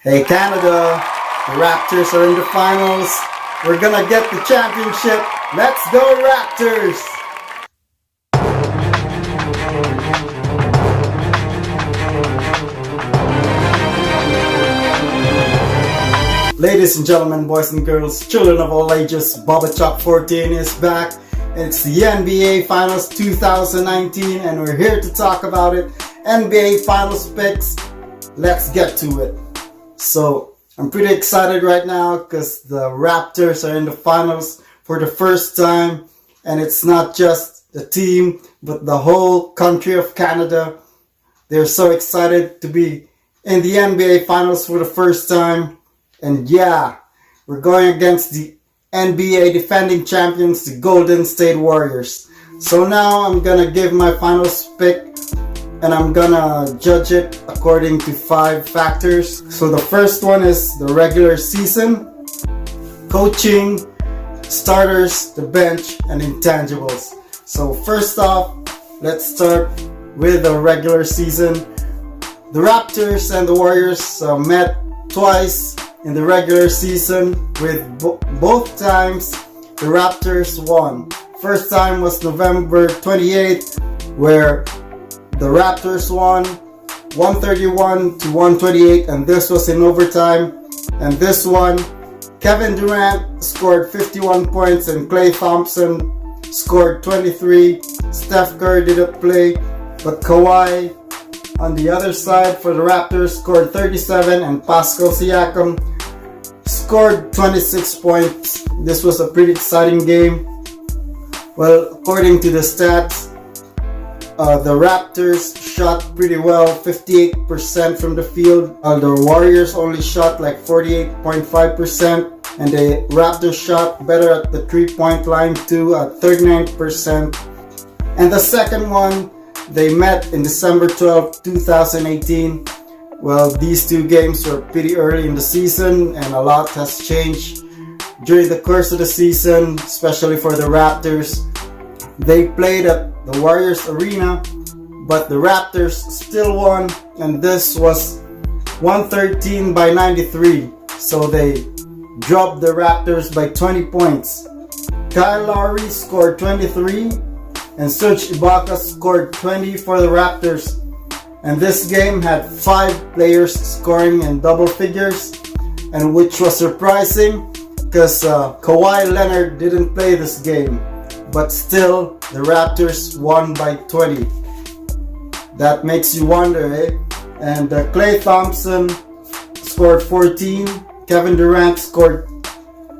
Hey Canada, the Raptors are in the finals. We're gonna get the championship. Let's go Raptors! Ladies and gentlemen, boys and girls, children of all ages, Baba Chop 14 is back. It's the NBA Finals 2019 and we're here to talk about it. NBA Finals picks. Let's get to it. So, I'm pretty excited right now because the Raptors are in the finals for the first time. And it's not just the team, but the whole country of Canada. They're so excited to be in the NBA Finals for the first time. And yeah, we're going against the NBA defending champions, the Golden State Warriors. So now I'm gonna give my finals pick and I'm gonna judge it according to 5 factors. So the first one is the regular season, coaching, starters, the bench, and intangibles. So first off, let's start with the regular season. The Raptors and the Warriors met twice in the regular season, with both times the Raptors won. First time was November 28th, where the Raptors won 131 to 128, and this was in overtime. And this one, Kevin Durant scored 51 points and Klay Thompson scored 23. Steph Curry didn't play, but Kawhi on the other side for the Raptors scored 37 and Pascal Siakam scored 26 points. This was a pretty exciting game. Well, according to the stats, the Raptors shot pretty well, 58% from the field. The Warriors only shot like 48.5%, and the Raptors shot better at the 3-point line too, at 39%. And the second one, they met in December 12, 2018. Well, these two games were pretty early in the season and a lot has changed during the course of the season, especially for the Raptors. They played at the Warriors Arena, but the Raptors still won, and this was 113-93. So they dropped the Raptors by 20 points. Kyle Lowry scored 23 and Serge Ibaka scored 20 for the Raptors. And this game had 5 players scoring in double figures, and which was surprising because Kawhi Leonard didn't play this game. But still, the Raptors won by 20. That makes you wonder, eh? And Klay Thompson scored 14, Kevin Durant scored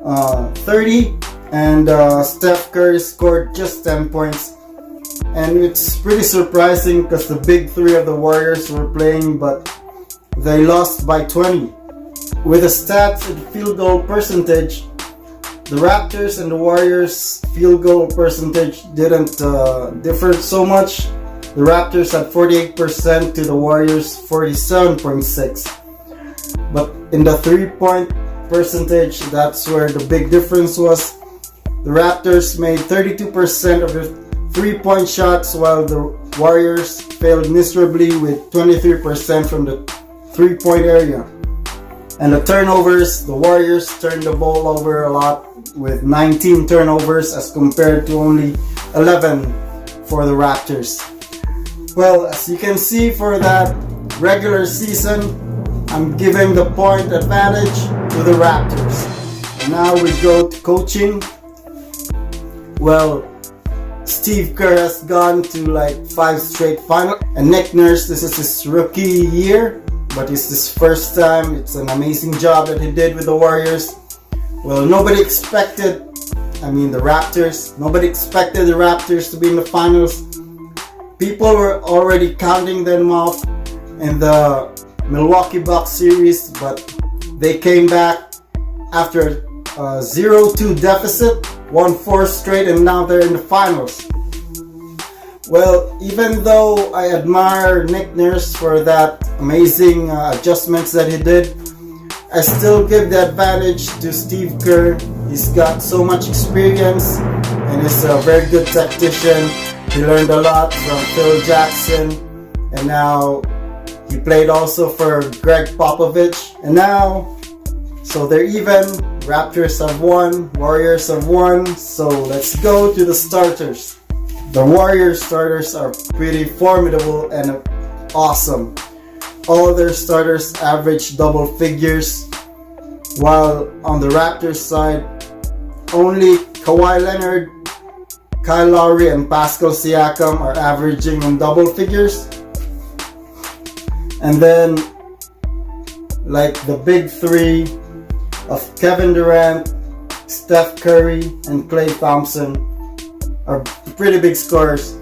30, and Steph Curry scored just 10 points. And it's pretty surprising because the big 3 of the Warriors were playing, but they lost by 20. With the stats and field goal percentage, the Raptors and the Warriors field goal percentage didn't differ so much. The Raptors had 48% to the Warriors 47.6. But in the 3-point percentage, that's where the big difference was. The Raptors made 32% of the 3-point shots, while the Warriors failed miserably with 23% from the 3-point area. And the turnovers, the Warriors turned the ball over a lot with 19 turnovers as compared to only 11 for the Raptors. Well, as you can see for that regular season, I'm giving the point advantage to the Raptors. And now we go to coaching. Well, Steve Kerr has gone to like 5 straight finals, and Nick Nurse, this is his rookie year, but it's his first time. It's an amazing job that he did with the Warriors. Well, nobody expected the Raptors to be in the finals. People were already counting them off in the Milwaukee Bucks series, but they came back after a 0-2 deficit, won 4 straight, and now they're in the finals. Well, even though I admire Nick Nurse for that amazing adjustments that he did, I still give the advantage to Steve Kerr. He's got so much experience and he's a very good tactician. He learned a lot from Phil Jackson, and now He played also for Greg Popovich. And now, so they're even. Raptors have won, Warriors have won. So let's go to the starters. The Warriors starters are pretty formidable and awesome. All their starters average double figures, while on the Raptors side, only Kawhi Leonard, Kyle Lowry, and Pascal Siakam are averaging in double figures. And then, like the big three of Kevin Durant, Steph Curry, and Klay Thompson are pretty big scorers.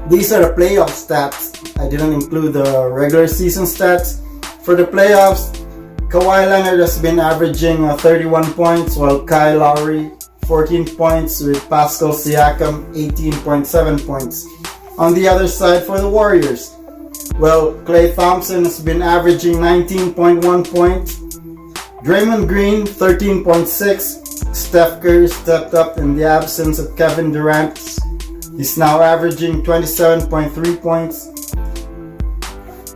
These are the playoff stats. I didn't include the regular season stats. For the playoffs, Kawhi Leonard has been averaging 31 points, while Kyle Lowry 14 points, with Pascal Siakam 18.7 points. On the other side for the Warriors, well, Klay Thompson has been averaging 19.1 points, Draymond Green 13.6, Steph Curry stepped up in the absence of Kevin Durant. He's now averaging 27.3 points,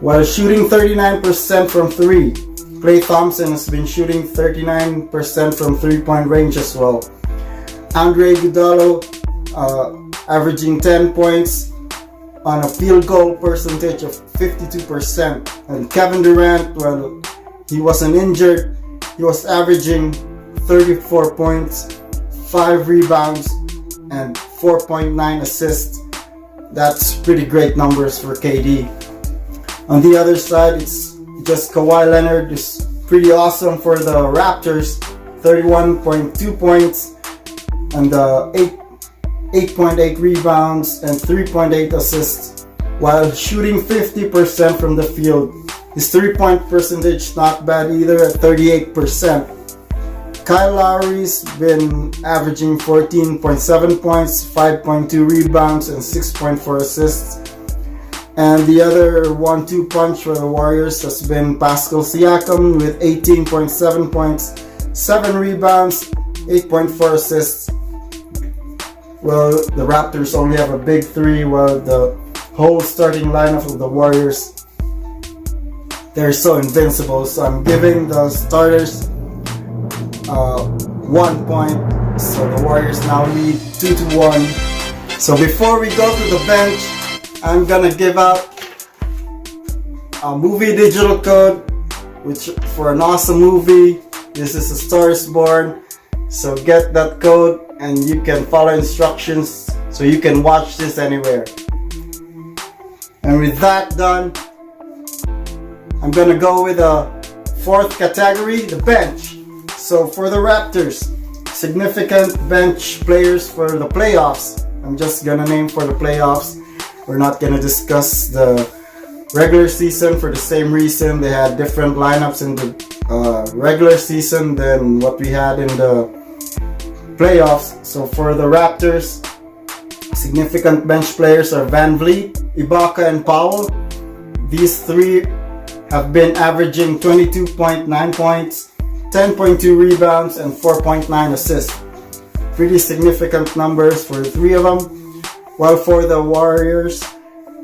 while shooting 39% from 3. Klay Thompson has been shooting 39% from 3-point range as well. Andre Iguodala averaging 10 points on a field goal percentage of 52%. And Kevin Durant, well, he wasn't injured. He was averaging 34 points, 5 rebounds, and 4.9 assists. That's pretty great numbers for KD. On the other side, it's just Kawhi Leonard is pretty awesome for the Raptors, 31.2 points and 8.8 rebounds and 3.8 assists, while shooting 50% from the field. His 3-point percentage not bad either at 38%. Kyle Lowry's been averaging 14.7 points, 5.2 rebounds, and 6.4 assists. And the other 1-2 punch for the Warriors has been Pascal Siakam with 18.7 points, 7 rebounds, 8.4 assists. Well, the Raptors only have a big three, while the whole starting lineup of the Warriors, they're so invincible. So I'm giving the starters 1 point. So the Warriors now lead 2-1. So before we go to the bench, I'm gonna give out a movie digital code, which for an awesome movie. This is A Star Is Born. So get that code and you can follow instructions so you can watch this anywhere. And with that done, I'm gonna go with a fourth category, the bench. So for the Raptors, significant bench players for the playoffs. I'm just gonna name for the playoffs. We're not gonna discuss the regular season for the same reason. They had different lineups in the regular season than what we had in the playoffs. So for the Raptors, significant bench players are Van Vliet, Ibaka, and Powell. These three have been averaging 22.9 points, 10.2 rebounds, and 4.9 assists. Pretty significant numbers for the three of them. While for the Warriors,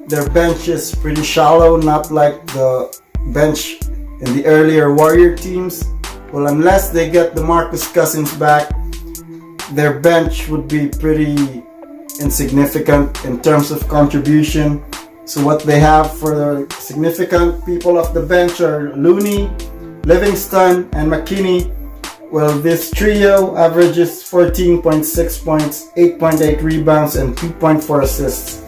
their bench is pretty shallow, not like the bench in the earlier Warrior teams. Well, unless they get the Marcus Cousins back, their bench would be pretty insignificant in terms of contribution. So what they have for the significant people of the bench are Looney, Livingston, and McKinney. Well, this trio averages 14.6 points, 8.8 rebounds, and 2.4 assists.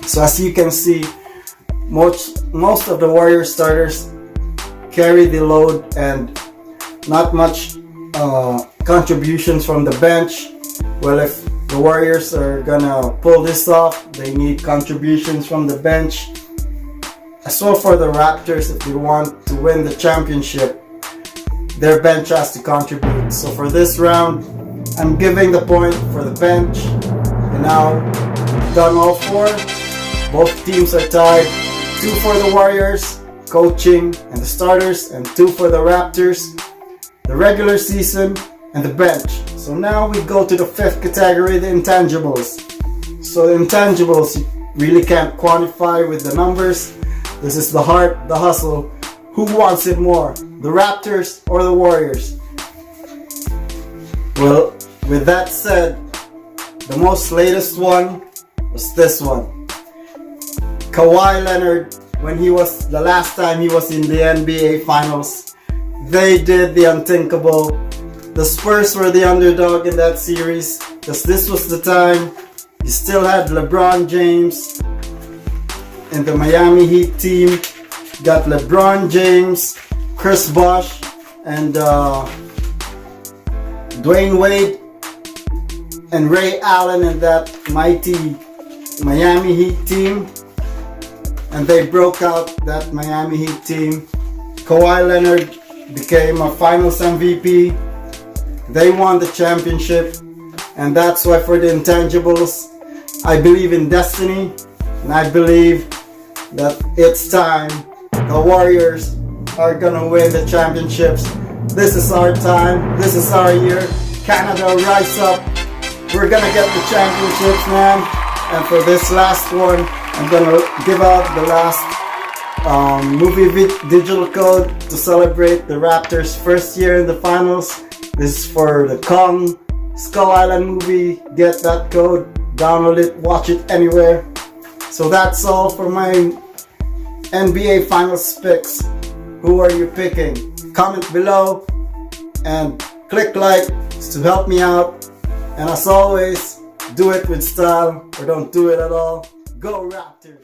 So as you can see, most of the Warrior starters carry the load and not much contributions from the bench. Well, if the Warriors are gonna pull this off, they need contributions from the bench. As well for the Raptors, if they want to win the championship, their bench has to contribute. So for this round, I'm giving the point for the bench. And now, done all four. Both teams are tied. 2 for the Warriors, coaching and the starters, and 2 for the Raptors, the regular season and the bench. So now we go to the fifth category, the intangibles. So the intangibles you really can't quantify with the numbers. This is the heart, the hustle. Who wants it more? The Raptors or the Warriors? Well, with that said, the most latest one was this one. Kawhi Leonard, when he was, the last time he was in the NBA Finals, they did the unthinkable. The Spurs were the underdog in that series, because this was the time you still had LeBron James and the Miami Heat team. Got LeBron James, Chris Bosh, and Dwayne Wade and Ray Allen in that mighty Miami Heat team. And they broke out that Miami Heat team. Kawhi Leonard became a Finals MVP. They won the championship. And that's why for the Intangibles, I believe in destiny. And I believe that it's time. The Warriors are gonna win the championships. This is our time. This is our year. Canada, rise up. We're gonna get the championships, man. And for this last one, I'm gonna give out the last movie digital code to celebrate the Raptors' first year in the finals. This is for the Kong Skull Island movie. Get that code, download it, watch it anywhere. So that's all for my NBA Finals picks. Who are you picking? Comment below and click like to help me out. And as always, do it with style or don't do it at all. Go Raptors!